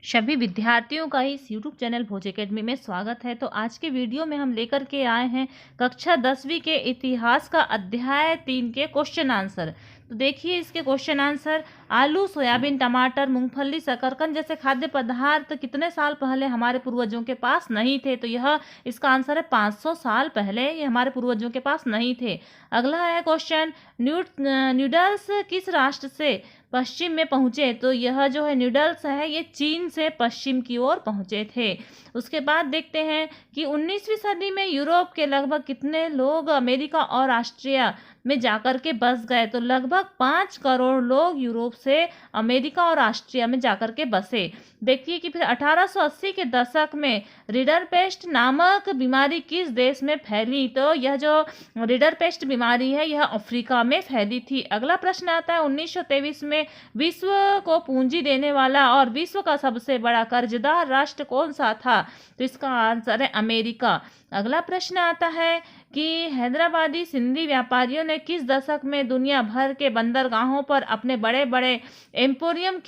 सभी विद्यार्थियों का इस यूट्यूब चैनल भोज एकेडमी में स्वागत है। तो आज के वीडियो में हम लेकर के आए हैं कक्षा 10वीं के इतिहास का अध्याय 3 के क्वेश्चन आंसर। तो देखिए इसके क्वेश्चन आंसर। आलू, सोयाबीन, टमाटर, मूंगफली, शकरकंद जैसे खाद्य पदार्थ कितने साल पहले हमारे पूर्वजों के पास नहीं थे? तो यह इसका आंसर है 500 साल पहले ये हमारे पूर्वजों के पास नहीं थे। अगला है क्वेश्चन, नूडल्स किस राष्ट्र से पश्चिम में पहुंचे? तो यह जो है नूडल्स है ये चीन से पश्चिम की ओर पहुंचे थे। उसके बाद देखते हैं कि 19वीं सदी में यूरोप के लगभग कितने लोग अमेरिका और ऑस्ट्रिया में जाकर के बस गए? तो लगभग 5 करोड़ लोग यूरोप से अमेरिका और ऑस्ट्रिया में जाकर के बसे। देखिए कि फिर 1880 के दशक में रिडरपेस्ट नामक बीमारी किस देश में फैली? तो यह जो रिडरपेस्ट बीमारी है यह अफ्रीका में फैली थी। अगला प्रश्न आता है 1923 में विश्व को पूंजी देने वाला और विश्व का सबसे बड़ा कर्जदार राष्ट्र कौन सा था? तो इसका आंसर है अमेरिका। अगला प्रश्न आता है कि हैदराबादी सिंधी व्यापारियों ने किस दशक में दुनिया भर के बंदरगाहों पर अपने बड़े बड़े एम्पोरियम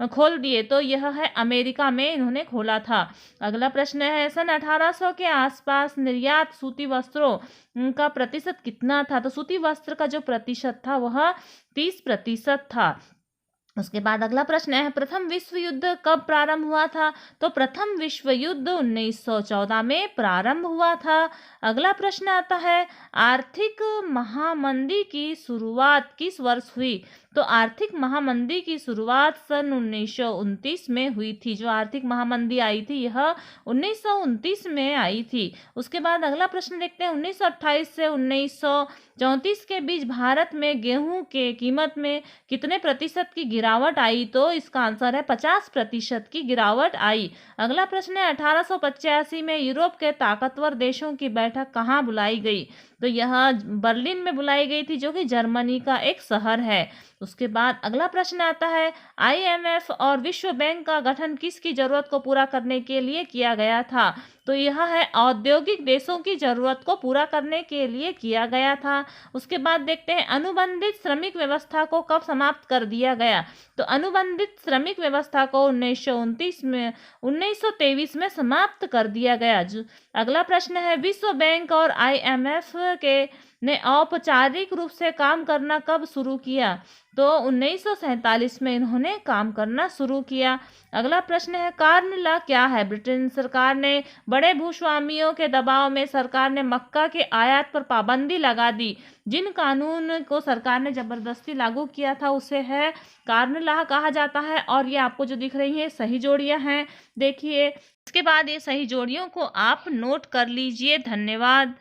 खोल दिए? तो यह है अमेरिका में इन्होंने खोला था। अगला प्रश्न है सन 1800 के आसपास निर्यात सूती वस्त्रों का प्रतिशत कितना था? तो सूती वस्त्र का जो प्रतिशत था वह 30% था। उसके बाद अगला प्रश्न है प्रथम विश्व युद्ध कब प्रारंभ हुआ था? तो प्रथम विश्व युद्ध 1914 में प्रारंभ हुआ था। अगला प्रश्न आता है आर्थिक महामंदी की शुरुआत किस वर्ष हुई? तो आर्थिक महामंदी की शुरुआत सन 1929 में हुई थी। जो आर्थिक महामंदी आई थी यह 1929 में आई थी। उसके बाद अगला प्रश्न देखते हैं 1928 से 1934 के बीच भारत में गेहूं के कीमत में कितने प्रतिशत की गिरावट आई? तो इसका आंसर है 50% की गिरावट आई। अगला प्रश्न है 1885 में यूरोप के ताकतवर देशों की बैठक कहाँ बुलाई गई? तो यह बर्लिन में बुलाई गई थी जो कि जर्मनी का एक शहर है। उसके बाद अगला प्रश्न आता है आईएमएफ और विश्व बैंक का गठन किसकी जरूरत को पूरा करने के लिए किया गया था? तो यह है औद्योगिक देशों की जरूरत को पूरा करने के लिए किया गया था। उसके बाद देखते हैं अनुबंधित श्रमिक व्यवस्था को कब समाप्त कर दिया गया? तो अनुबंधित श्रमिक व्यवस्था को 1923 में समाप्त कर दिया गया। अगला प्रश्न है विश्व बैंक और आईएमएफ के ने औपचारिक रूप से काम करना कब शुरू किया? तो 1947 में इन्होंने काम करना शुरू किया। अगला प्रश्न है कार्न लॉ क्या है? ब्रिटेन सरकार ने बड़े भूस्वामियों के दबाव में सरकार ने मक्का के आयात पर पाबंदी लगा दी। जिन कानून को सरकार ने जबरदस्ती लागू किया था उसे है कार्न लॉ कहा जाता है। और ये आपको जो दिख रही है सही जोड़ियां हैं। देखिए इसके बाद ये सही जोड़ियों को आप नोट कर लीजिए। धन्यवाद।